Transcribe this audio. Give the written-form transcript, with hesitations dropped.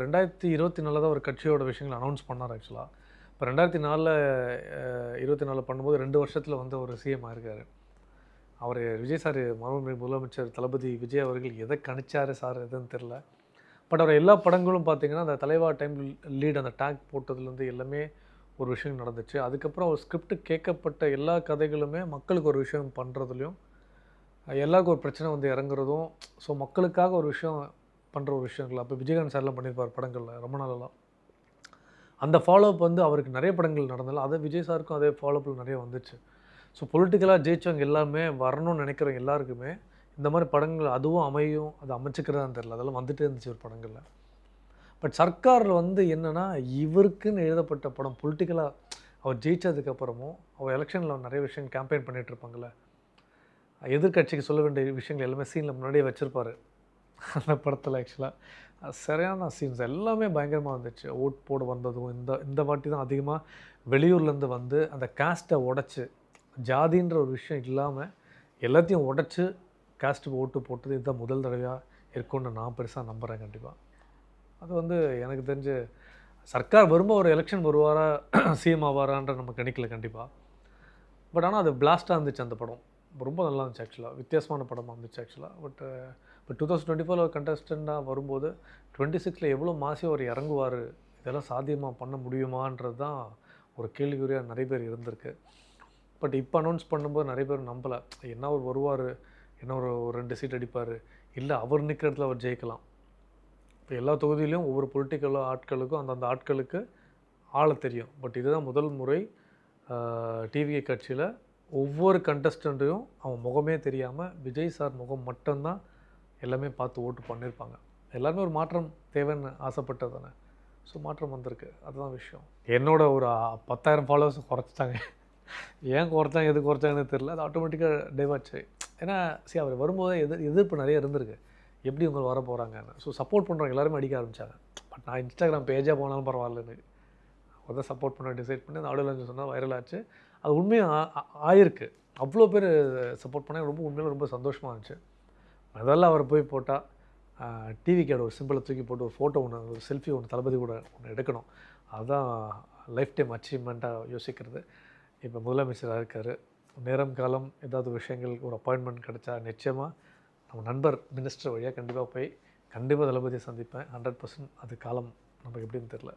2024 தான் ஒரு கட்சியோட விஷயங்கள அனௌன்ஸ் பண்ணார் ஆக்சுவலா. இப்போ 2004 24 பண்ணும்போது 2 வருஷத்துல வந்து ஒரு சிஎம் ஆயிருக்காரு. அவரு விஜய் சார் மாண்புமிகு முதலமைச்சர் தளபதி விஜய் அவர்கள் எத கணிச்சாரு சார் எதுன்னு தெரியல. பட் அவர் எல்லா படங்களும் பார்த்தீங்கன்னா, அந்த தலைவா டைம் லீட் அந்த டேக் போட்டதுலேருந்து எல்லாமே ஒரு விஷயம் நடந்துச்சு. அதுக்கப்புறம் அவர் ஸ்கிரிப்ட் கேட்கப்பட்ட எல்லா கதைகளுமே மக்களுக்கு ஒரு விஷயம் பண்ணுறதுலையும், எல்லாருக்கும் ஒரு பிரச்சனை வந்து இறங்குறதும், ஸோ மக்களுக்காக ஒரு விஷயம் பண்ணுற ஒரு விஷயங்கள். அப்போ விஜயகாந்த் சார்லாம் பண்ணியிருப்பார் படங்கள்ல ரொம்ப நாளெல்லாம். அந்த ஃபாலோ அப் வந்து அவருக்கு நிறைய படங்கள் நடந்தாலும், அதே விஜய் சாருக்கும் அதே ஃபாலோ அப்ல நிறைய வந்துச்சு. ஸோ பொலிட்டிக்கலா ஜெயிச்சவங்க எல்லாமே வரணும்னு நினைக்கிறவங்க எல்லாருக்குமே, இந்த மாரி படங்கள் அதுவும் அமையும், அது அமைச்சுக்கிறதான்னு தெரியல. அதெல்லாம் வந்துட்டே இருந்துச்சு ஒரு படங்கள்ல. பட் சர்க்கார்ல வந்து என்னன்னா, இவருக்குன்னு எழுதப்பட்ட படம் பொலிட்டிக்கலா அவர் ஜெயிச்சதுக்கு அப்புறமும், அவர் எலக்ஷன்ல நிறைய விஷயம் கேம்பெயின் பண்ணிட்டு இருப்பாங்கல்ல. எதிர்க்கட்சிக்கு சொல்ல வேண்டிய விஷயங்கள் எல்லாமே சீன்ல முன்னாடியே வச்சிருப்பாரு. அந்த படத்துல ஆக்சுவலா. சரியான சீன்ஸ் எல்லாமே பயங்கரமா இருந்துச்சு. ஓட் போட வந்ததும், இந்த இந்த வாட்டி தான் அதிகமா வெளியூர்லேருந்து வந்து அந்த காஸ்ட்ட உடைச்சு, ஜாதின்ற ஒரு விஷயம் இல்லாம, எல்லாத்தையும் உடைச்சு காஸ்ட்டுக்கு ஓட்டு போட்டது இதுதான் முதல் தடவையா இருக்கும்னு நான் பெருசா நம்புறேன் கண்டிப்பா. அது வந்து எனக்கு தெரிஞ்சு சர்க்கார் வரும்போது ஒரு எலெக்ஷன் வருவாரா, சிஎம் ஆவாரான்ற நம்ம கணிக்கல கண்டிப்பா. பட் ஆனா அது பிளாஸ்ட்டா இருந்துச்சு அந்த படம். ரொம்ப நல்லா இருந்துச்சு ஆக்சுவலா. வித்தியாசமான படமா இருந்துச்சு ஆக்சுவலா. இப்போ 2024ல ஒரு கண்டஸ்டன்ட்டா வரும்போது, 26ல எவ்வளோ மாசியா அவரு இறங்குவாரு? இதெல்லாம் சாத்தியமா பண்ண முடியுமான்றது தான் ஒரு கேள்விக்குறியா நெறைய பேர் இருந்திருக்கு. பட் இப்போ அனௌன்ஸ் பண்ணும்போது நெறைய பேர் நம்பல. என்ன அவரு வருவாரு, என்ன ஒரு 2 சீட் அடிப்பாரு, இல்ல அவர் நிக்கிற இடத்துல அவர் ஜெயிக்கலாம். இப்போ எல்லா தொகுதியிலும் ஒவ்வொரு பொலிட்டிக்கல் ஆட்களுக்கும் அந்தந்த ஆட்களுக்கு ஆள தெரியும். பட் இதுதான் முதல் முறை டிவிகே கட்சியில ஒவ்வொரு கண்டஸ்டண்ட்டையும் அவன் முகமே தெரியாம, விஜய் சார் முகம் மட்டும் தான் எல்லாமே பார்த்து ஓட்டு பண்ணியிருப்பாங்க. எல்லாருமே ஒரு மாற்றம் தேவைன்னு ஆசைப்பட்டது தானே. ஸோ மாற்றம் வந்திருக்கு. அதுதான் விஷயம். என்னோட ஒரு 10,000 ஃபாலோவர்ஸ் குறைச்சிட்டாங்க. ஏன் குறைச்சாங்க, எதுக்கு குறைச்சாங்கன்னு தெரியல. அது ஆட்டோமேட்டிக்கா டைவர்ட் ஆயி. ஏன்னா அவர் வரும்போதே எதிர்ப்பு நெறைய இருந்திருக்கு. எப்படி இவங்க வரப்போறாங்கன்னு. ஸோ சப்போர்ட் பண்றவங்க எல்லாருமே அடிக்க ஆரம்பிச்சாங்க. பட் நான் Instagram பேஜா போனாலும் பரவாயில்ல எனக்கு. அவர் தான் சப்போர்ட் பண்ண டிசைட் பண்ணி அந்த ஆடியோ லான்ச் சொன்னா வைரல் ஆச்சு. அது உண்மையா ஆயிருக்கு. அவ்வளோ பேர் சப்போர்ட் பண்ணாங்க. ரொம்ப உண்மையிலே ரொம்ப சந்தோஷமா இருந்துச்சு. முதல்ல அவர் போய் போட்டா, டிவிக்கோட ஒரு சிம்பிள தூக்கி போட்டு ஒரு ஃபோட்டோ ஒண்ணு, ஒரு செல்ஃபி ஒண்ணு தளபதி கூட ஒண்ணு எடுக்கணும். அதுதான் லைஃப் டைம் அச்சீவ்மெண்ட்டா யோசிக்கிறது. இப்போ முதலமைச்சரா இருக்காரு. நேரம், காலம் ஏதாவது விஷயங்கள் ஒரு அப்பாயின்ட்மெண்ட் கிடைச்சா நிச்சயமா நம்ம நண்பர் மினிஸ்டர் வழியா கண்டிப்பா போய், கண்டிப்பா தளபதிய சந்திப்பேன். 100% அது காலம் நமக்கு எப்படின்னு தெரியல.